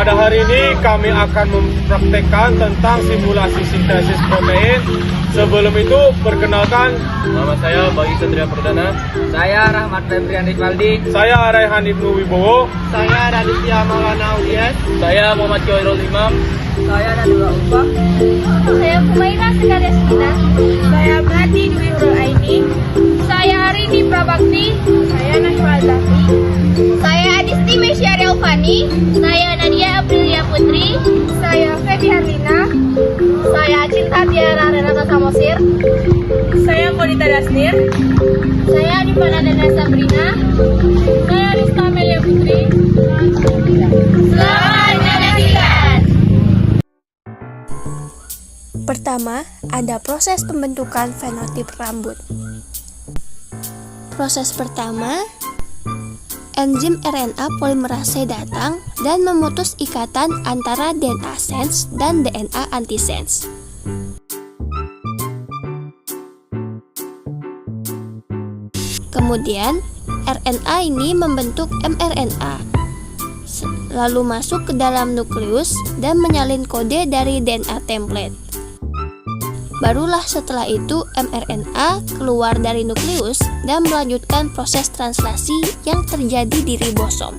Pada hari ini kami akan mempraktekkan tentang simulasi sintesis protein. Sebelum itu, perkenalkan, Nama saya Bagi Satria Perdana. Saya Rahmat Febrian Rivaldi. saya Raihan Ibnu Wibowo. Saya Raditya Maulana Aulias. Saya Muhammad Khairul Imam. Saya Nadula Ulfa. Saya Kumaira Sekadestina. Saya Melati Dwi Hurul Aini. Saya Harini Prabakti. Saya Najwa Aldafi. Saya Adisti Mesyari Alfani. Saya Nadia Aprilia Putri. Saya Febi Harlina. Saya Cinta Tiara Renata Samosir. Saya Konita Dasnir. Saya Adipana Dana Sabrina. Saya Rista Amelia Putri. Selamat menyaksikan. Pertama, ada proses pembentukan fenotip rambut. Proses pertama, enzim RNA polimerase datang dan memutus ikatan antara DNA sense dan DNA antisense. Kemudian, RNA ini membentuk mRNA, lalu masuk ke dalam nukleus dan menyalin kode dari DNA template. Barulah setelah itu mRNA keluar dari nukleus dan melanjutkan proses translasi yang terjadi di ribosom.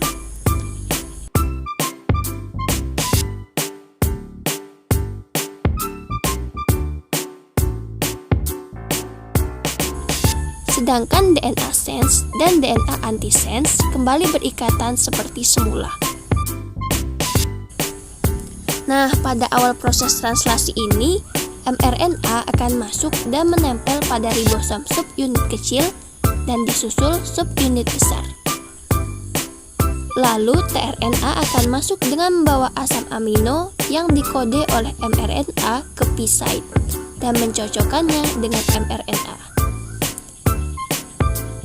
Sedangkan DNA sense dan DNA antisense kembali berikatan seperti semula. Nah, pada awal proses translasi ini, mRNA akan masuk dan menempel pada ribosom subunit kecil dan disusul subunit besar. Lalu tRNA akan masuk dengan membawa asam amino yang dikode oleh mRNA ke P site dan mencocokkannya dengan mRNA.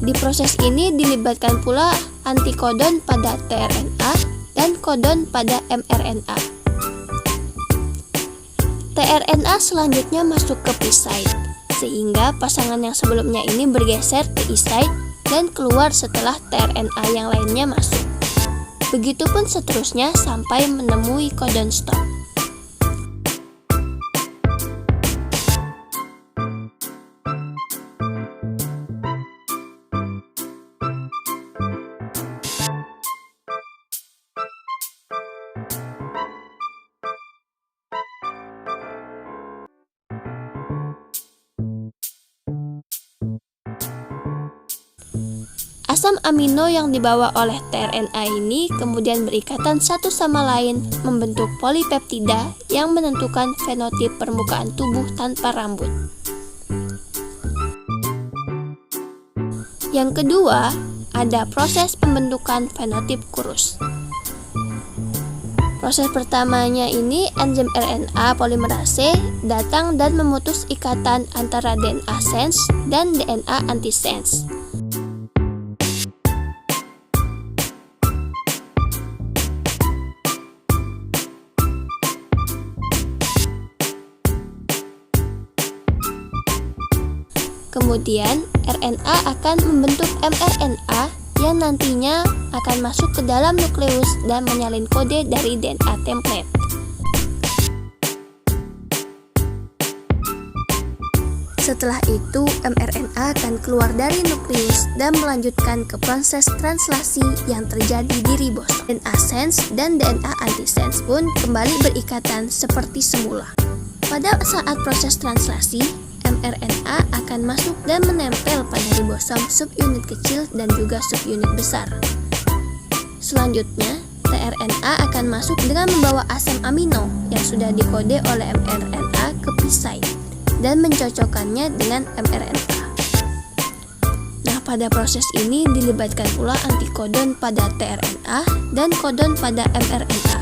Di proses ini dilibatkan pula antikodon pada tRNA dan kodon pada mRNA. tRNA selanjutnya masuk ke P site, sehingga pasangan yang sebelumnya ini bergeser ke E site dan keluar setelah tRNA yang lainnya masuk. Begitupun seterusnya sampai menemui kodon stop. Asam amino yang dibawa oleh tRNA ini kemudian berikatan satu sama lain membentuk polipeptida yang menentukan fenotip permukaan tubuh tanpa rambut. Yang kedua, ada proses pembentukan fenotip kurus. Proses pertamanya ini enzim RNA polimerase datang dan memutus ikatan antara DNA sense dan DNA antisense. Kemudian, RNA akan membentuk mRNA yang nantinya akan masuk ke dalam nukleus dan menyalin kode dari DNA template. Setelah itu, mRNA akan keluar dari nukleus dan melanjutkan ke proses translasi yang terjadi di ribosom. DNA sense dan DNA antisense pun kembali berikatan seperti semula. Pada saat proses translasi, mRNA akan masuk dan menempel pada ribosom subunit kecil dan juga subunit besar. Selanjutnya, tRNA akan masuk dengan membawa asam amino yang sudah dikode oleh mRNA ke P site dan mencocokkannya dengan mRNA. Nah, pada proses ini dilibatkan pula antikodon pada tRNA dan kodon pada mRNA.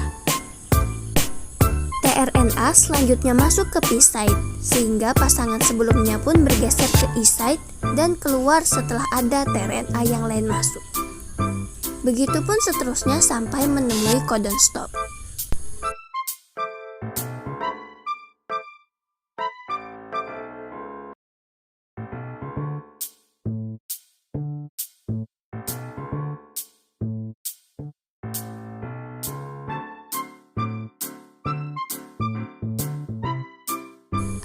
tRNA selanjutnya masuk ke P site, sehingga pasangan sebelumnya pun bergeser ke E site dan keluar setelah ada tRNA yang lain masuk. Begitupun seterusnya sampai menemui kodon stop.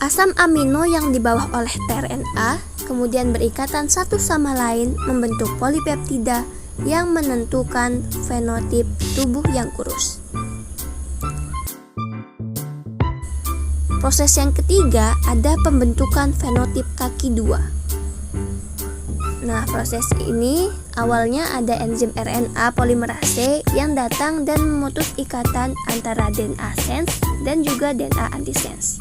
Asam amino yang dibawa oleh tRNA kemudian berikatan satu sama lain membentuk polipeptida yang menentukan fenotip tubuh yang kurus. Proses yang ketiga ada pembentukan fenotip kaki 2. Nah, proses ini awalnya ada enzim RNA polimerase yang datang dan memutus ikatan antara DNA sense dan juga DNA antisense.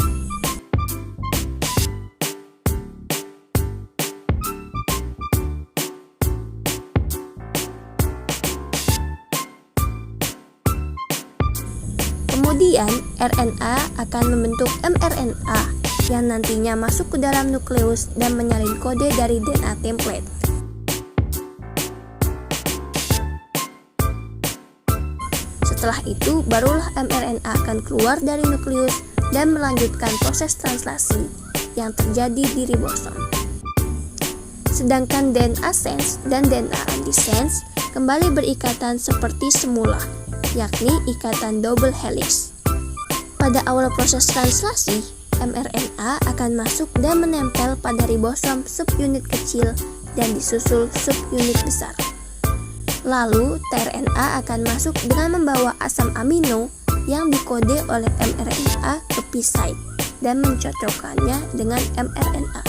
Kemudian RNA akan membentuk mRNA yang nantinya masuk ke dalam nukleus dan menyalin kode dari DNA template. Setelah itu barulah mRNA akan keluar dari nukleus dan melanjutkan proses translasi yang terjadi di ribosom. Sedangkan DNA sense dan DNA antisense kembali berikatan seperti semula, yakni ikatan double helix. Pada awal proses translasi, mRNA akan masuk dan menempel pada ribosom subunit kecil dan disusul subunit besar. Lalu, tRNA akan masuk dengan membawa asam amino yang dikode oleh mRNA ke P site dan mencocokkannya dengan mRNA.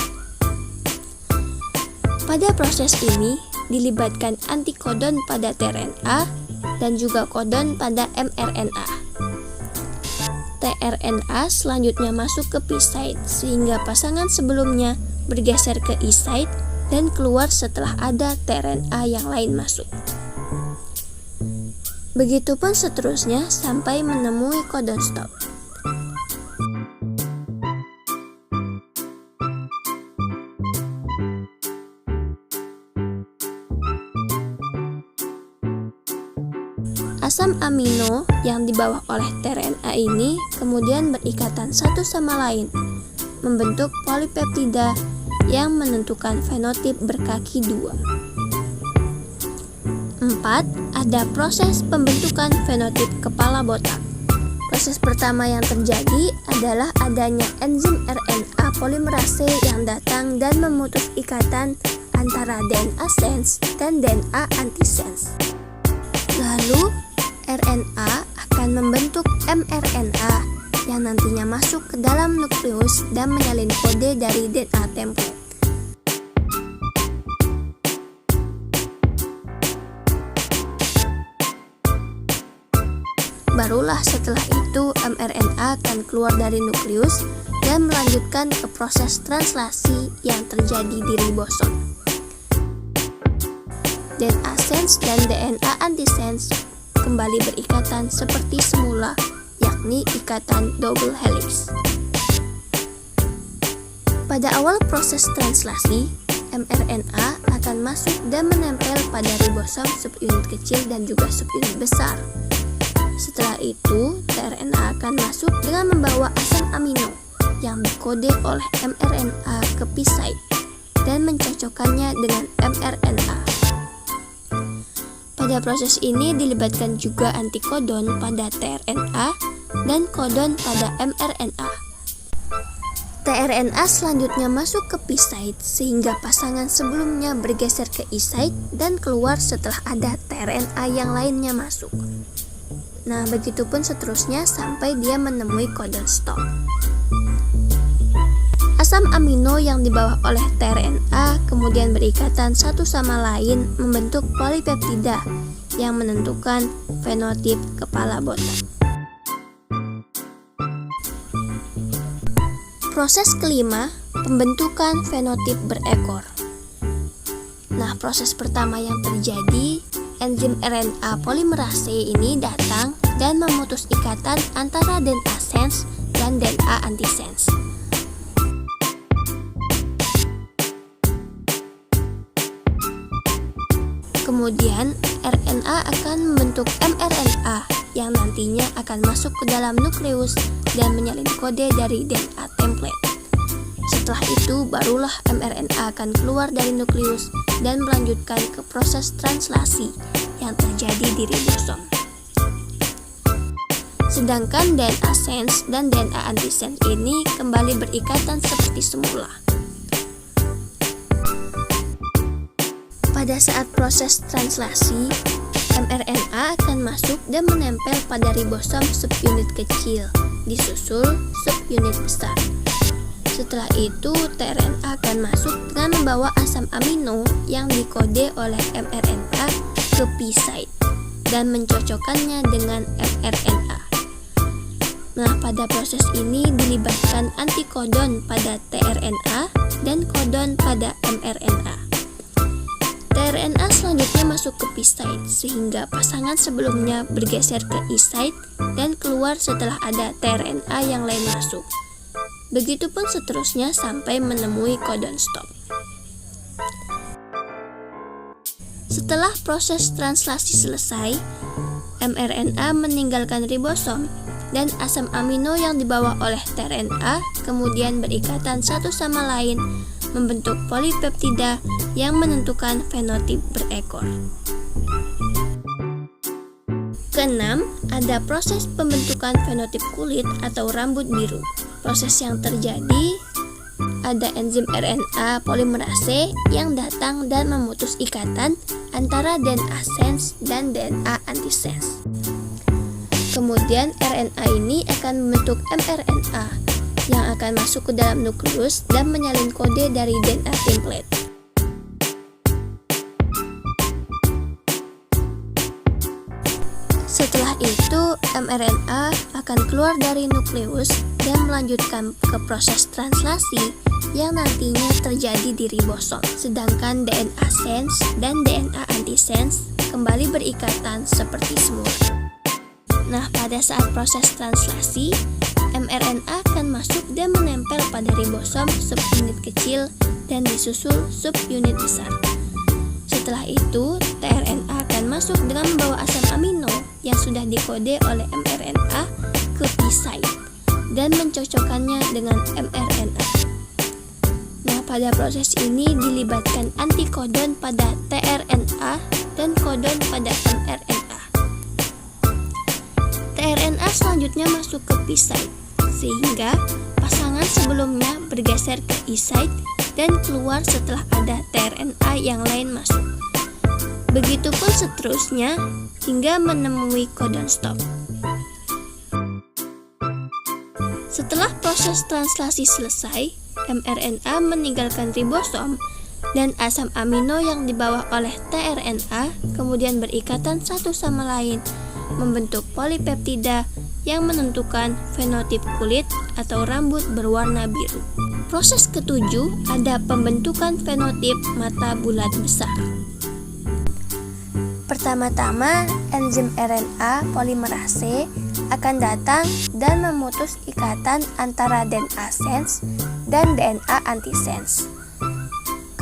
Pada proses ini, dilibatkan antikodon pada tRNA dan juga kodon pada mRNA. tRNA selanjutnya masuk ke P site sehingga pasangan sebelumnya bergeser ke E site dan keluar setelah ada tRNA yang lain masuk. Begitupun seterusnya sampai menemui codon stop. Asam amino yang dibawa oleh tRNA ini kemudian berikatan satu sama lain, membentuk polipeptida yang menentukan fenotip berkaki 2. 4. Ada proses pembentukan fenotip kepala botak. Proses pertama yang terjadi adalah adanya enzim RNA polimerase yang datang dan memutus ikatan antara DNA sense dan DNA antisense. Lalu, RNA akan membentuk mRNA yang nantinya masuk ke dalam nukleus dan menyalin kode dari DNA template. Barulah setelah itu mRNA akan keluar dari nukleus dan melanjutkan ke proses translasi yang terjadi di ribosom. DNA sense dan DNA antisense kembali berikatan seperti semula, yakni ikatan double helix. Pada awal proses translasi, mRNA akan masuk dan menempel pada ribosom subunit kecil dan juga subunit besar. Setelah itu, tRNA akan masuk dengan membawa asam amino yang dikode oleh mRNA ke P site dan mencocokkannya dengan mRNA. Pada proses ini dilibatkan juga antikodon pada tRNA dan kodon pada mRNA. tRNA selanjutnya masuk ke P site sehingga pasangan sebelumnya bergeser ke E site dan keluar setelah ada tRNA yang lainnya masuk. Nah, begitupun seterusnya sampai dia menemui codon stop. Asam amino yang dibawa oleh tRNA kemudian berikatan satu sama lain membentuk polipeptida yang menentukan fenotip kepala botak. Proses kelima, pembentukan fenotip berekor. Nah, proses pertama yang terjadi, enzim RNA polimerase ini datang dan memutus ikatan antara DNA sense dan DNA antisense. Kemudian, RNA akan membentuk mRNA yang nantinya akan masuk ke dalam nukleus dan menyalin kode dari DNA template. Setelah itu, barulah mRNA akan keluar dari nukleus dan melanjutkan ke proses translasi yang terjadi di ribosom. Sedangkan DNA sense dan DNA antisense ini kembali berikatan seperti semula. Pada saat proses translasi, mRNA akan masuk dan menempel pada ribosom subunit kecil, disusul subunit besar. Setelah itu, tRNA akan masuk dengan membawa asam amino yang dikode oleh mRNA ke P-site dan mencocokkannya dengan mRNA. Nah, pada proses ini dilibatkan antikodon pada tRNA dan kodon pada mRNA. tRNA selanjutnya masuk ke P-site sehingga pasangan sebelumnya bergeser ke E-site dan keluar setelah ada tRNA yang lain masuk. Begitupun seterusnya sampai menemui codon stop. Setelah proses translasi selesai, mRNA meninggalkan ribosom dan asam amino yang dibawa oleh tRNA kemudian berikatan satu sama lain membentuk polipeptida yang menentukan fenotip berekor. Keenam, ada proses pembentukan fenotip kulit atau rambut biru. Proses yang terjadi, ada enzim RNA polimerase yang datang dan memutus ikatan antara DNA sense dan DNA antisense. Kemudian RNA ini akan membentuk mRNA yang akan masuk ke dalam nukleus dan menyalin kode dari DNA template. Setelah itu, mRNA akan keluar dari nukleus dan melanjutkan ke proses translasi yang nantinya terjadi di ribosom. Sedangkan DNA sense dan DNA antisense kembali berikatan seperti semula. Nah, pada saat proses translasi, mRNA akan masuk dan menempel pada ribosom subunit kecil dan disusul subunit besar. Setelah itu, tRNA akan masuk dengan membawa asam amino yang sudah dikode oleh mRNA ke P-site dan mencocokkannya dengan mRNA. Nah, pada proses ini dilibatkan antikodon pada tRNA dan kodon pada mRNA. tRNA selanjutnya masuk ke P-site, sehingga pasangan sebelumnya bergeser ke E-site dan keluar setelah ada tRNA yang lain masuk. Begitupun seterusnya hingga menemui codon stop. Setelah proses translasi selesai, mRNA meninggalkan ribosom dan asam amino yang dibawa oleh tRNA kemudian berikatan satu sama lain membentuk polipeptida yang menentukan fenotip kulit atau rambut berwarna biru. Proses ketujuh ada pembentukan fenotip mata bulat besar. Pertama-tama, enzim RNA polimerase akan datang dan memutus ikatan antara DNA sense dan DNA antisense.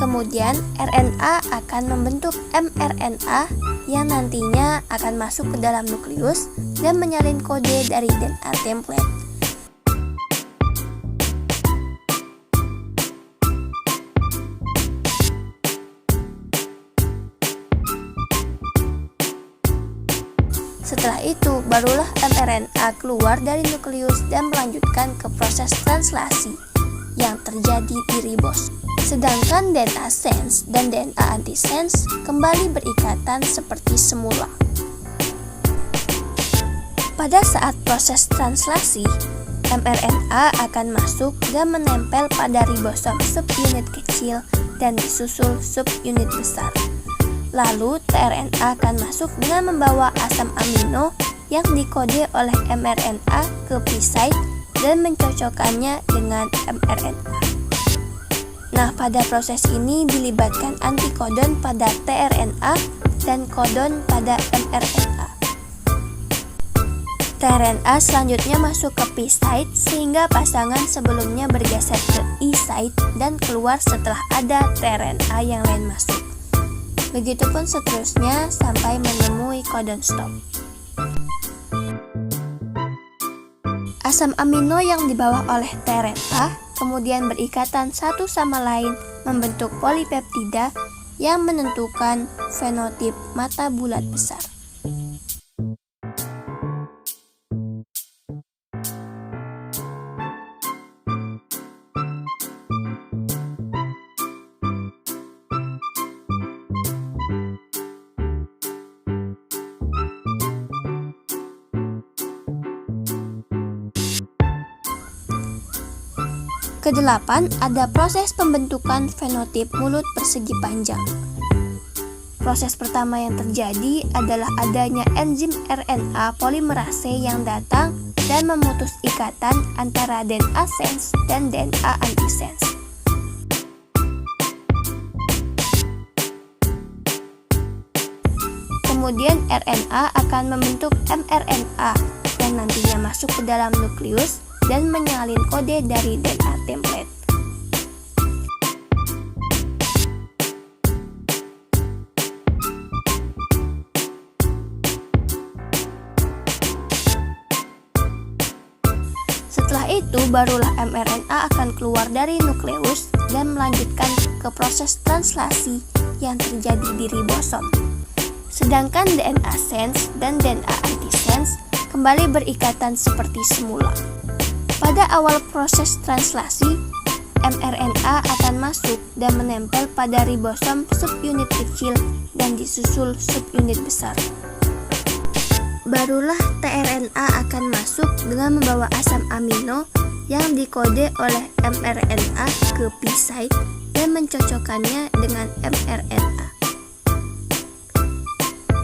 Kemudian RNA akan membentuk mRNA yang nantinya akan masuk ke dalam nukleus dan menyalin kode dari DNA template. Setelah itu, barulah mRNA keluar dari nukleus dan melanjutkan ke proses translasi yang terjadi di ribosom. Sedangkan DNA sense dan DNA antisense kembali berikatan seperti semula. Pada saat proses translasi, mRNA akan masuk dan menempel pada ribosom subunit kecil dan disusul subunit besar. Lalu tRNA akan masuk dengan membawa asam amino yang dikode oleh mRNA ke P-site dan mencocokkannya dengan mRNA. Nah, pada proses ini dilibatkan antikodon pada tRNA dan kodon pada mRNA. tRNA selanjutnya masuk ke P-site sehingga pasangan sebelumnya bergeser ke E-site dan keluar setelah ada tRNA yang lain masuk. Begitupun seterusnya sampai menemui codon stop. Asam amino yang dibawa oleh tRNA kemudian berikatan satu sama lain membentuk polipeptida yang menentukan fenotip mata bulat besar. Kedelapan, ada proses pembentukan fenotip mulut persegi panjang. Proses pertama yang terjadi adalah adanya enzim RNA polimerase yang datang dan memutus ikatan antara DNA sense dan DNA antisense. Kemudian RNA akan membentuk mRNA yang nantinya masuk ke dalam nukleus dan menyalin kode dari DNA template. Setelah itu, barulah mRNA akan keluar dari nukleus dan melanjutkan ke proses translasi yang terjadi di ribosom. Sedangkan DNA sense dan DNA antisense kembali berikatan seperti semula. Pada awal proses translasi, mRNA akan masuk dan menempel pada ribosom subunit kecil dan disusul subunit besar. Barulah tRNA akan masuk dengan membawa asam amino yang dikode oleh mRNA ke P site dan mencocokkannya dengan mRNA.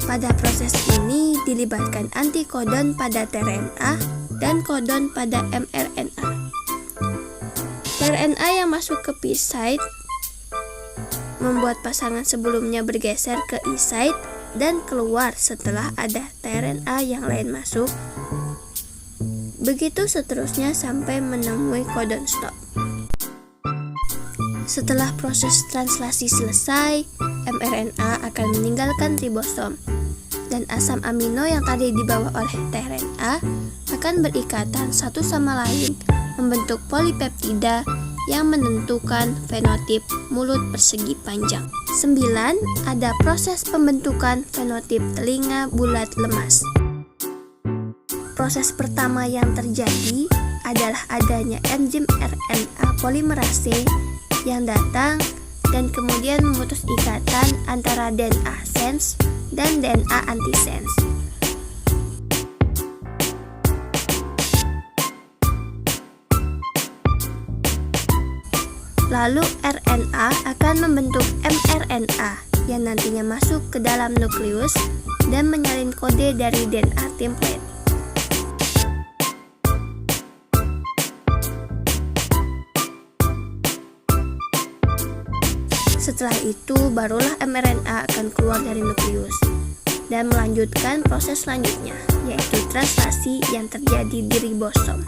Pada proses ini dilibatkan antikodon pada tRNA dan kodon pada mRNA. tRNA yang masuk ke P site membuat pasangan sebelumnya bergeser ke E site dan keluar setelah ada tRNA yang lain masuk. Begitu seterusnya sampai menemui kodon stop. Setelah proses translasi selesai, mRNA akan meninggalkan ribosom dan asam amino yang tadi dibawa oleh tRNA akan berikatan satu sama lain membentuk polipeptida yang menentukan fenotip mulut persegi panjang. 9. Ada proses pembentukan fenotip telinga bulat lemas. Proses pertama yang terjadi adalah adanya enzim RNA polimerase yang datang dan kemudian memutus ikatan antara DNA sense dan DNA antisense. Lalu RNA akan membentuk mRNA yang nantinya masuk ke dalam nukleus dan menyalin kode dari DNA template. Setelah itu, barulah mRNA akan keluar dari nukleus dan melanjutkan proses selanjutnya, yaitu translasi yang terjadi di ribosom.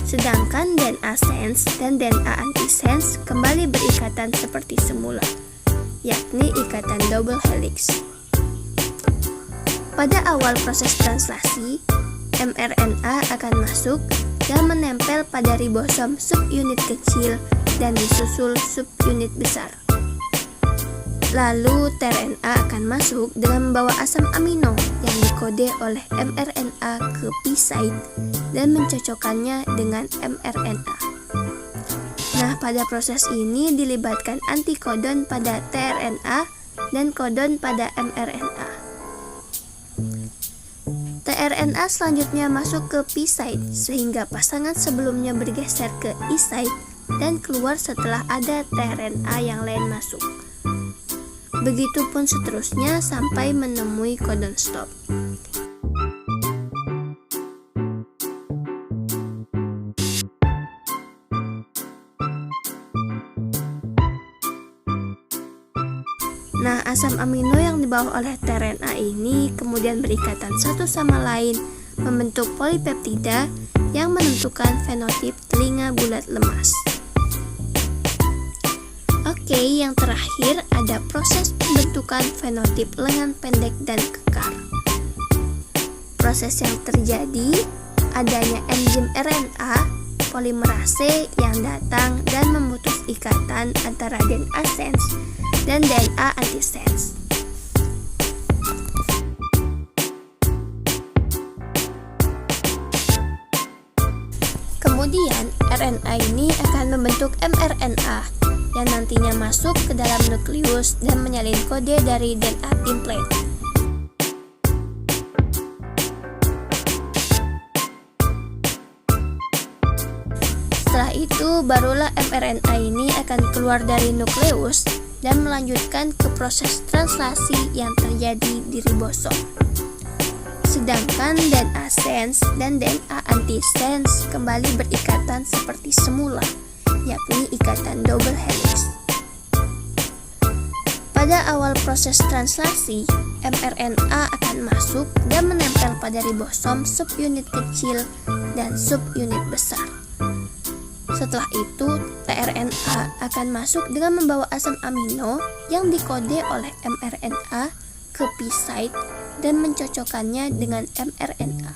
Sedangkan DNA sense dan DNA antisense kembali berikatan seperti semula, yakni ikatan double helix. Pada awal proses translasi, mRNA akan masuk dan menempel pada ribosom subunit kecil dan disusul subunit besar. Lalu tRNA akan masuk dengan membawa asam amino yang dikode oleh mRNA ke P site dan mencocokkannya dengan mRNA. Nah, pada proses ini dilibatkan antikodon pada tRNA dan kodon pada mRNA. tRNA selanjutnya masuk ke P site sehingga pasangan sebelumnya bergeser ke E site dan keluar setelah ada tRNA yang lain masuk. Begitupun seterusnya sampai menemui kodon stop. Nah, asam amino yang dibawa oleh tRNA ini kemudian berikatan satu sama lain membentuk polipeptida yang menentukan fenotip telinga bulat lemas. Oke, yang terakhir ada proses pembentukan fenotip lengan pendek dan kekar. Proses yang terjadi adanya enzim RNA polimerase yang datang dan memutus ikatan antara DNA sense dan DNA antisense. Kemudian RNA ini akan membentuk mRNA yang nantinya masuk ke dalam nukleus dan menyalin kode dari DNA template. Setelah itu, barulah mRNA ini akan keluar dari nukleus dan melanjutkan ke proses translasi yang terjadi di ribosom. Sedangkan DNA sense dan DNA antisense kembali berikatan seperti semula, yakni ikatan double helix. Pada awal proses translasi, mRNA akan masuk dan menempel pada ribosom subunit kecil dan subunit besar. Setelah itu, tRNA akan masuk dengan membawa asam amino yang dikode oleh mRNA ke P site dan mencocokkannya dengan mRNA.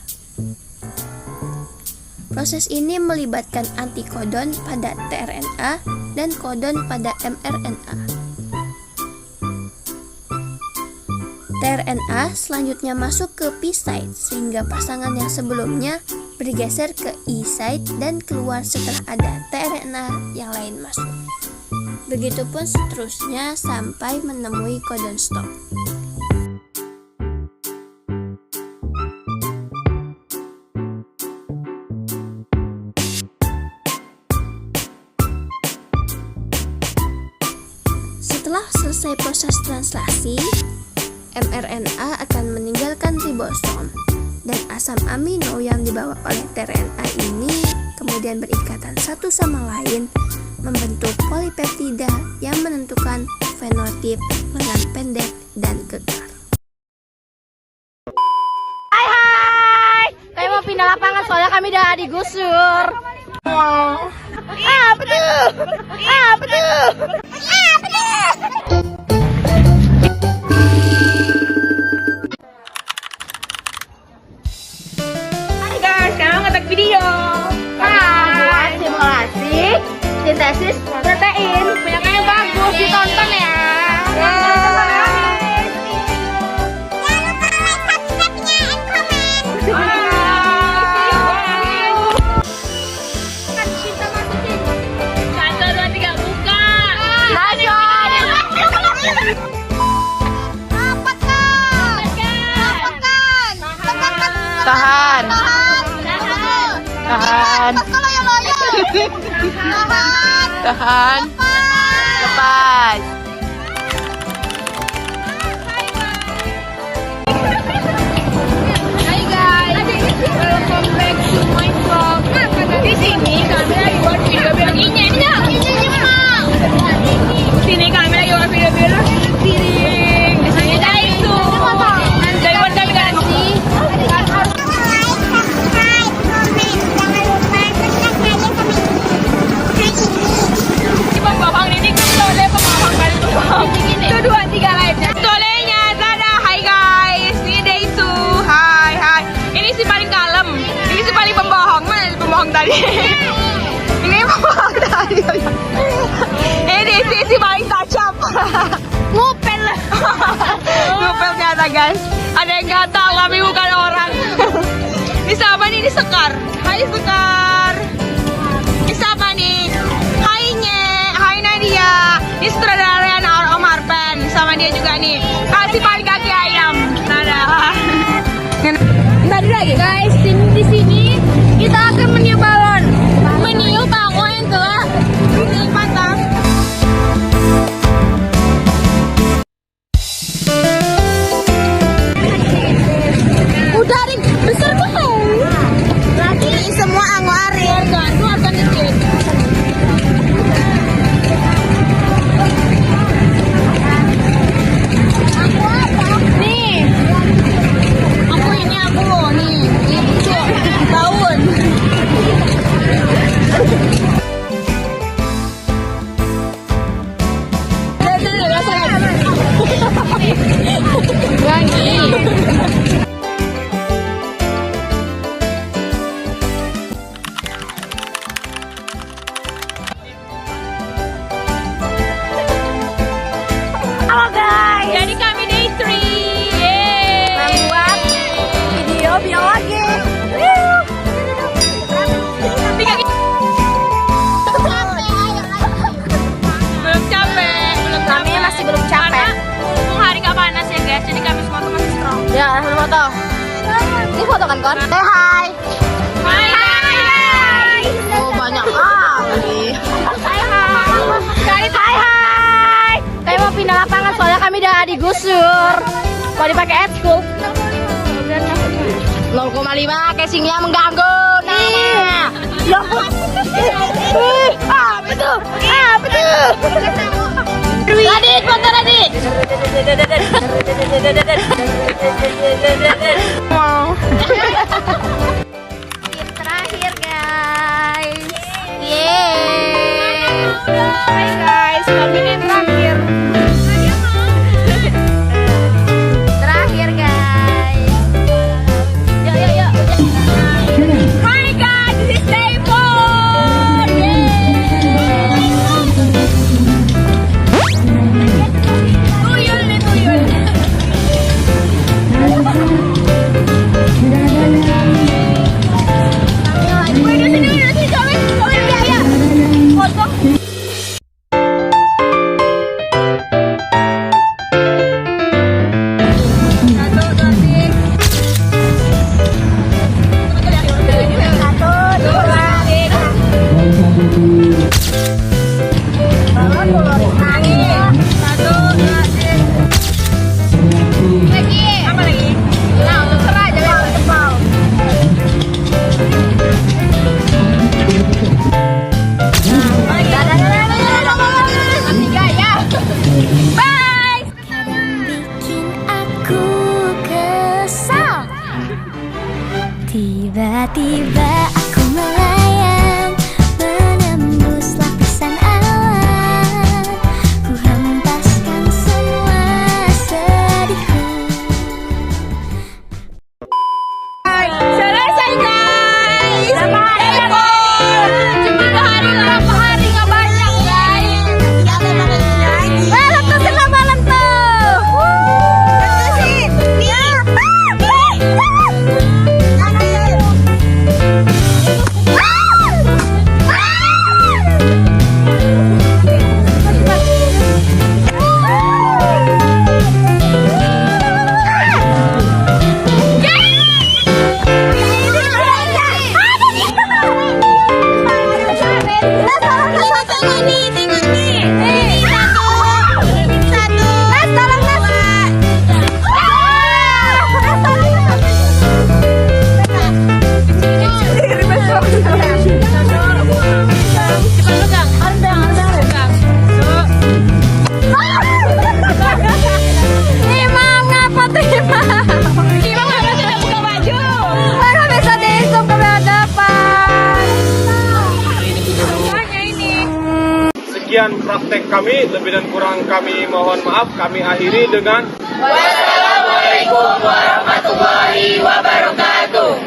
Proses ini melibatkan antikodon pada tRNA dan kodon pada mRNA. tRNA selanjutnya masuk ke P site sehingga pasangan yang sebelumnya bergeser ke E site dan keluar setelah ada tRNA yang lain masuk. Begitupun seterusnya sampai menemui kodon stop. Setelah selesai proses translasi, mRNA akan meninggalkan ribosom dan asam amino yang dibawa oleh tRNA ini kemudian berikatan satu sama lain membentuk polipeptida yang menentukan fenotip lengan pendek dan kekar. Hai, kami mau pindah lapangan soalnya kami udah digusur. Apa tuh? Hai guys, sekarang ngetek video. Buat simulasi sintesis protein. Punya bagus, ditonton ya. Tahan. Tahan. Lepas. Hai guys, welcome back to my vlog. Di sini kami lagi buat video begini. Sini kami lagi buat video piring. Saya dari itu. Dari buat kami kasih. Pembawang ini kan tole pembawang paling tua. Itu 2, 3 lainnya. Tolenya, dadah, hai guys. Ini Deisu, hai. Ini si paling kalem. Ini si paling pembohong. Mana si pembohong tadi? Ini pembohong tadi. Ini si paling tajam. Ngupel. Ngupel ternyata guys. Ada yang nggak tahu kami bukan orang. Ini siapa nih? Ini Sekar. Hai Sekar. Ini siapa nih? Hai Nye. Hai Nadia. Ini sutradara Om Arpen. Sama dia juga nih. Kasih paling kaki ayam. Dadah. Tadi lagi guys, di sini kita akan meniup balon. Meniup balon yang telah dipasang. Udah ada besar banget. Lagi semua angwari. Keluarga dikit. Nih. Aku nih. Itu daun. Halo guys. Jadi kami day 3. Membuat video biologi. Belum capek. Kami masih belum capek. Mumpung hari gak panas ya guys, jadi kami semua tuh masih strong. Ya, langsung foto. Ini foto kan kon? Hai. Hai. Oh banyak. digusur. Kalau dipakai ekskul 0,5 casingnya mengganggu. Nah. Apa tuh? Apa tuh? Radit, foto Radit. Game terakhir guys. Yeay. Hai guys, kami ini terakhir. Terakhir guys. Yuk yuk yuk. Hai guys, this is day 4. Tuyul nih tuyul. Wih, sini coba biaya. Foto. Tiba-tiba aku melayang, menembus lapisan awan. Ku hempaskan semua sedihku. Selesai guys. Cuma 2 hari, berapa hari nggak banyak guys. Lentur tengah malam tuh. Sekian praktek kami, lebih dan kurang kami mohon maaf. Kami akhiri dengan Wassalamualaikum warahmatullahi wabarakatuh.